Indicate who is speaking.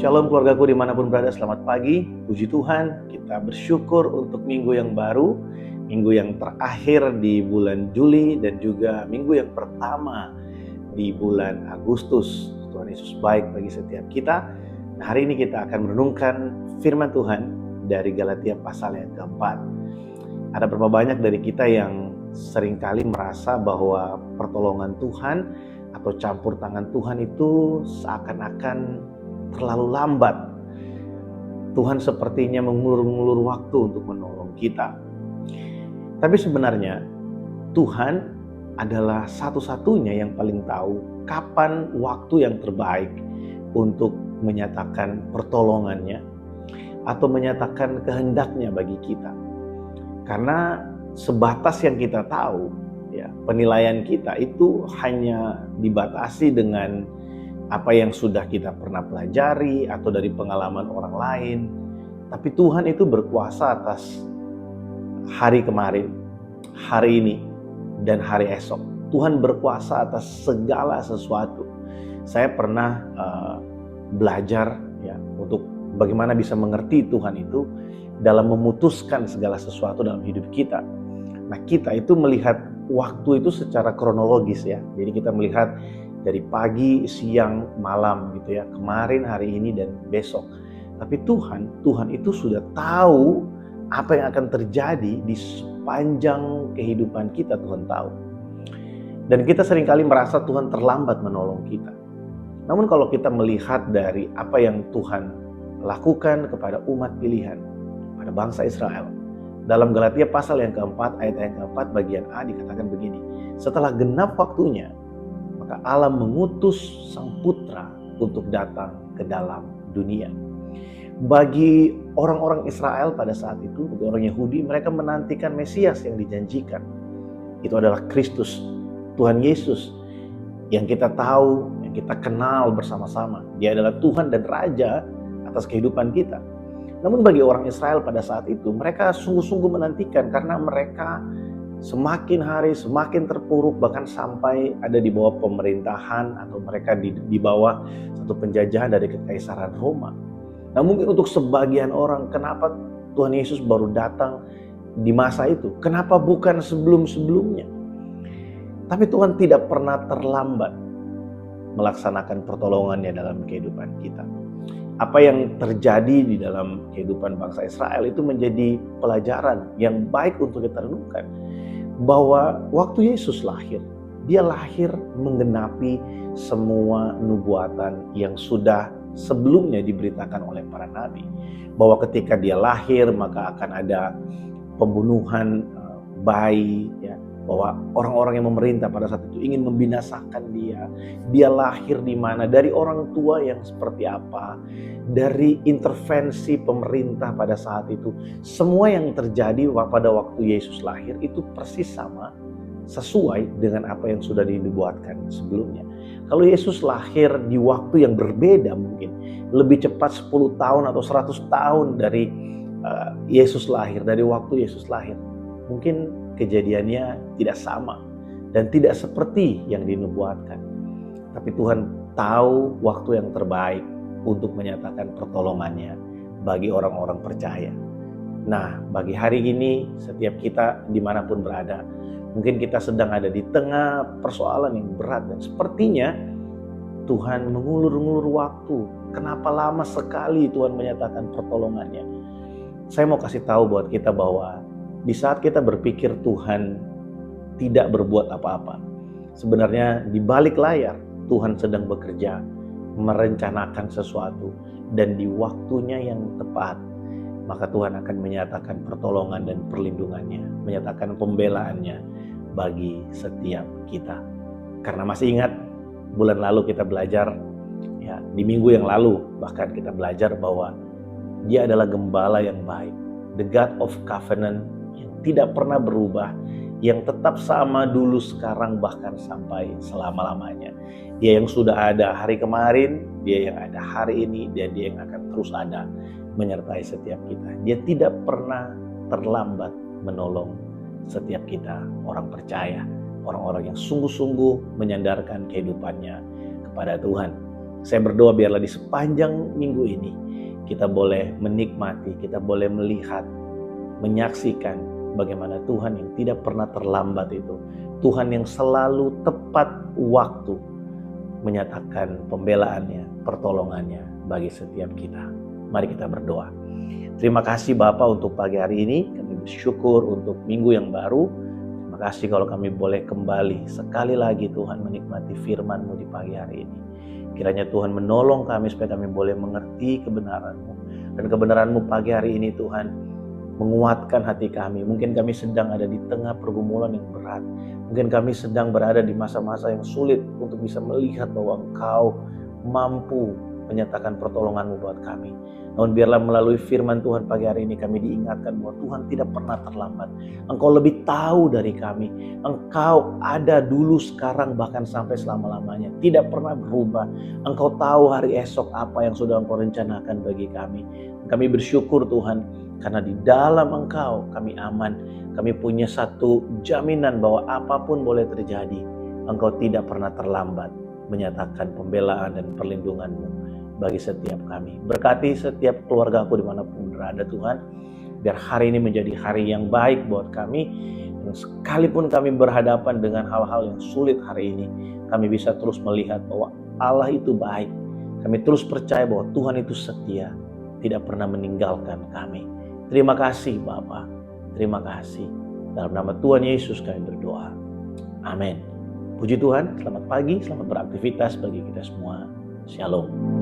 Speaker 1: Shalom keluargaku dimanapun berada, selamat pagi. Puji Tuhan, kita bersyukur untuk minggu yang baru, minggu yang terakhir di bulan Juli dan juga minggu yang pertama di bulan Agustus. Tuhan Yesus baik bagi setiap kita. Nah, hari ini kita akan merenungkan firman Tuhan dari Galatia pasal yang keempat. Ada berapa banyak dari kita yang seringkali merasa bahwa pertolongan Tuhan atau campur tangan Tuhan itu seakan-akan terlalu lambat. Tuhan sepertinya mengulur-ngulur waktu untuk menolong kita. Tapi sebenarnya Tuhan adalah satu-satunya yang paling tahu kapan waktu yang terbaik untuk menyatakan pertolongannya atau menyatakan kehendaknya bagi kita. Karena sebatas yang kita tahu, ya, penilaian kita itu hanya dibatasi dengan apa yang sudah kita pernah pelajari atau dari pengalaman orang lain. Tapi Tuhan itu berkuasa atas hari kemarin, hari ini, dan hari esok. Tuhan berkuasa atas segala sesuatu. Saya pernah belajar ya untuk bagaimana bisa mengerti Tuhan itu dalam memutuskan segala sesuatu dalam hidup kita. Nah, kita itu melihat waktu itu secara kronologis ya. Jadi kita melihat dari pagi, siang, malam gitu ya. Kemarin, hari ini, dan besok. Tapi Tuhan itu sudah tahu apa yang akan terjadi di sepanjang kehidupan kita. Tuhan tahu. Dan kita seringkali merasa Tuhan terlambat menolong kita. Namun kalau kita melihat dari apa yang Tuhan lakukan kepada umat pilihan, pada bangsa Israel. Dalam Galatia pasal yang keempat, ayat yang keempat, bagian A dikatakan begini. Setelah genap waktunya, maka Allah mengutus Sang Putra untuk datang ke dalam dunia. Bagi orang-orang Israel pada saat itu, bagi orang Yahudi, mereka menantikan Mesias yang dijanjikan. Itu adalah Kristus, Tuhan Yesus, yang kita tahu, yang kita kenal bersama-sama. Dia adalah Tuhan dan Raja atas kehidupan kita. Namun bagi orang Israel pada saat itu, mereka sungguh-sungguh menantikan karena mereka semakin hari semakin terpuruk, bahkan sampai ada di bawah pemerintahan atau mereka di bawah satu penjajahan dari kekaisaran Roma. Nah, mungkin untuk sebagian orang, kenapa Tuhan Yesus baru datang di masa itu? Kenapa bukan sebelum-sebelumnya? Tapi Tuhan tidak pernah terlambat melaksanakan pertolongannya dalam kehidupan kita. Apa yang terjadi di dalam kehidupan bangsa Israel itu menjadi pelajaran yang baik untuk kita renungkan. Bahwa waktu Yesus lahir, dia lahir menggenapi semua nubuatan yang sudah sebelumnya diberitakan oleh para nabi. Bahwa ketika dia lahir maka akan ada pembunuhan bayi, ya. Bahwa orang-orang yang memerintah pada saat itu ingin membinasakan dia. Dia lahir di mana? Dari orang tua yang seperti apa? Dari intervensi pemerintah pada saat itu. Semua yang terjadi pada waktu Yesus lahir itu persis sama, sesuai dengan apa yang sudah dinubuatkan sebelumnya. Kalau Yesus lahir di waktu yang berbeda mungkin, lebih cepat 10 tahun atau 100 tahun dari Yesus lahir, dari waktu Yesus lahir, mungkin kejadiannya tidak sama dan tidak seperti yang dinubuatkan. Tapi Tuhan tahu waktu yang terbaik untuk menyatakan pertolongannya bagi orang-orang percaya. Nah, bagi hari ini setiap kita dimanapun berada, mungkin kita sedang ada di tengah persoalan yang berat dan sepertinya Tuhan mengulur-ngulur waktu. Kenapa lama sekali Tuhan menyatakan pertolongannya? Saya mau kasih tahu buat kita bahwa di saat kita berpikir Tuhan tidak berbuat apa-apa, sebenarnya di balik layar Tuhan sedang bekerja, merencanakan sesuatu, dan di waktunya yang tepat, maka Tuhan akan menyatakan pertolongan dan perlindungannya, menyatakan pembelaannya bagi setiap kita. Karena masih ingat bulan lalu kita belajar, ya, di minggu yang lalu bahkan kita belajar bahwa Dia adalah gembala yang baik, the God of covenant, tidak pernah berubah, yang tetap sama dulu, sekarang, bahkan sampai selama-lamanya. Dia yang sudah ada hari kemarin, dia yang ada hari ini, dan dia yang akan terus ada menyertai setiap kita. Dia tidak pernah terlambat menolong setiap kita, orang percaya, orang-orang yang sungguh-sungguh menyandarkan kehidupannya kepada Tuhan. Saya berdoa biarlah di sepanjang minggu ini kita boleh menikmati, kita boleh melihat, menyaksikan bagaimana Tuhan yang tidak pernah terlambat itu, Tuhan yang selalu tepat waktu menyatakan pembelaannya, pertolongannya bagi setiap kita. Mari kita berdoa. Terima kasih Bapa untuk pagi hari ini. Kami bersyukur untuk minggu yang baru. Terima kasih kalau kami boleh kembali sekali lagi Tuhan menikmati firman-Mu di pagi hari ini. Kiranya Tuhan menolong kami supaya kami boleh mengerti kebenaran-Mu. Dan kebenaran-Mu pagi hari ini Tuhan menguatkan hati kami. Mungkin kami sedang ada di tengah pergumulan yang berat. Mungkin kami sedang berada di masa-masa yang sulit untuk bisa melihat bahwa Engkau mampu menyatakan pertolongan-Mu buat kami. Namun biarlah melalui firman Tuhan pagi hari ini kami diingatkan bahwa Tuhan tidak pernah terlambat. Engkau lebih tahu dari kami. Engkau ada dulu, sekarang, bahkan sampai selama-lamanya. Tidak pernah berubah. Engkau tahu hari esok apa yang sudah Engkau rencanakan bagi kami. Kami bersyukur Tuhan, karena di dalam Engkau kami aman. Kami punya satu jaminan bahwa apapun boleh terjadi, Engkau tidak pernah terlambat menyatakan pembelaan dan perlindungan-Mu bagi setiap kami. Berkati setiap keluarga aku dimanapun berada Tuhan. Biar hari ini menjadi hari yang baik buat kami. Dan sekalipun kami berhadapan dengan hal-hal yang sulit hari ini, kami bisa terus melihat bahwa Allah itu baik. Kami terus percaya bahwa Tuhan itu setia, tidak pernah meninggalkan kami. Terima kasih Bapa. Terima kasih. Dalam nama Tuhan Yesus kami berdoa. Amin. Puji Tuhan, selamat pagi, selamat beraktivitas bagi kita semua. Shalom.